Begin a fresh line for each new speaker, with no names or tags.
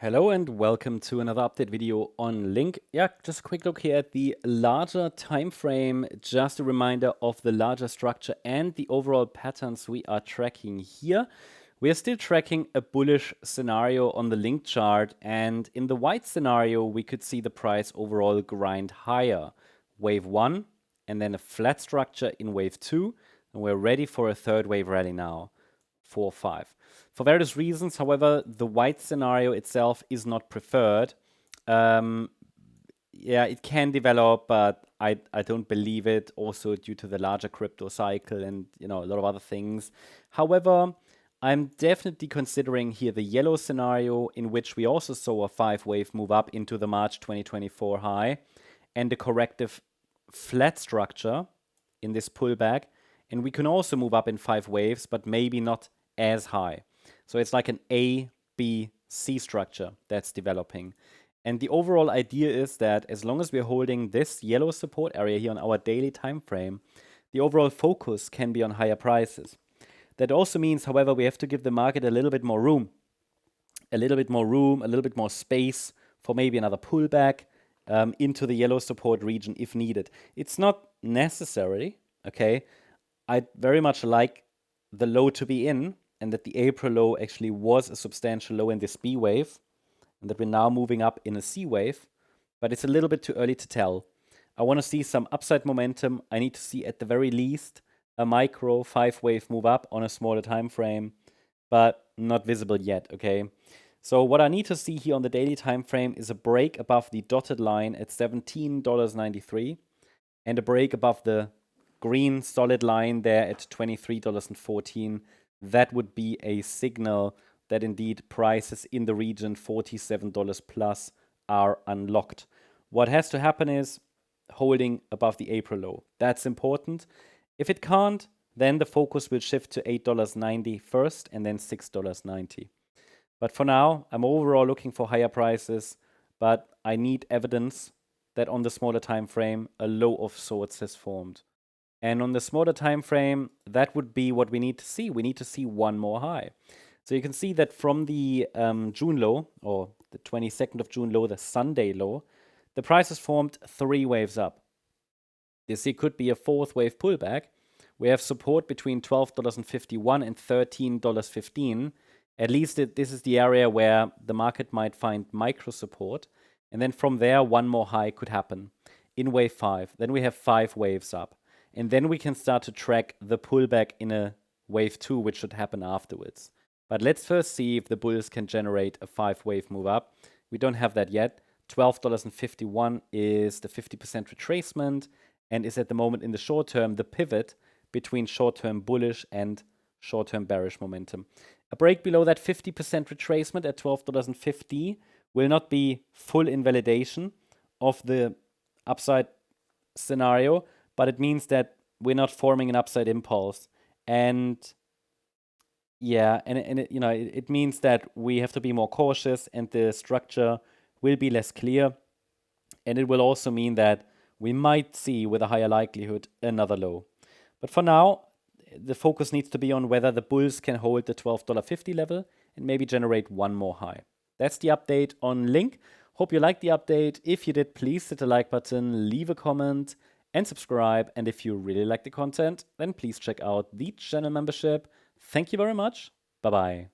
Hello and welcome to another update video on Link. Yeah, just a quick look here at the larger time frame, just a reminder of the larger structure and the overall patterns we are tracking here. We are still tracking a bullish scenario on the Link chart, and in the white scenario we could see the price overall grind higher. Wave 1 and then a flat structure in wave 2, and we're ready for a third wave rally now. 4, 5. For various reasons, however, the white scenario itself is not preferred. Yeah, it can develop, but I don't believe it, also due to the larger crypto cycle and a lot of other things. However, I'm definitely considering here the yellow scenario, in which we also saw a 5-wave move up into the March 2024 high and a corrective flat structure in this pullback. And we can also move up in 5 waves, but maybe not as high. So it's like an A, B, C structure that's developing. And the overall idea is that as long as we're holding this yellow support area here on our daily time frame, the overall focus can be on higher prices. That also means, however, we have to give the market a little bit more room, a little bit more space for maybe another pullback into the yellow support region if needed. It's not necessary, okay? I'd very much like the low to be in, and that the April low actually was a substantial low in this B wave, and that we're now moving up in a C wave, but it's a little bit too early to tell. I want to see some upside momentum. I need to see at the very least a micro 5-wave move up on a smaller time frame, but not visible yet, okay? So what I need to see here on the daily time frame is a break above the dotted line at $17.93 and a break above the green solid line there at $23.14. That would be a signal that indeed prices in the region $47 plus are unlocked. What has to happen is holding above the April low. That's important. If it can't, then the focus will shift to $8.90 first and then $6.90. But for now, I'm overall looking for higher prices, but I need evidence that on the smaller time frame, a low of sorts has formed. And on the smaller time frame, that would be what we need to see. We need to see one more high. So you can see that from the June low, or the 22nd of June low, the Sunday low, the price has formed 3 waves up. This here could be a 4th wave pullback. We have support between $12.51 and $13.15. At least this is the area where the market might find micro support. And then from there, one more high could happen in wave 5. Then we have 5 waves up. And then we can start to track the pullback in a wave 2, which should happen afterwards. But let's first see if the bulls can generate a 5-wave move up. We don't have that yet. $12.51 is the 50% retracement and is at the moment in the short term the pivot between short-term bullish and short-term bearish momentum. A break below that 50% retracement at $12.50 will not be full invalidation of the upside scenario, but it means that we're not forming an upside impulse. And yeah, and it means that we have to be more cautious and the structure will be less clear. And it will also mean that we might see, with a higher likelihood, another low. But for now, the focus needs to be on whether the bulls can hold the $12.50 level and maybe generate one more high. That's the update on Link. Hope you liked the update. If you did, please hit the like button, leave a comment, and subscribe. And if you really like the content, then please check out the channel membership. Thank you very much. Bye-bye.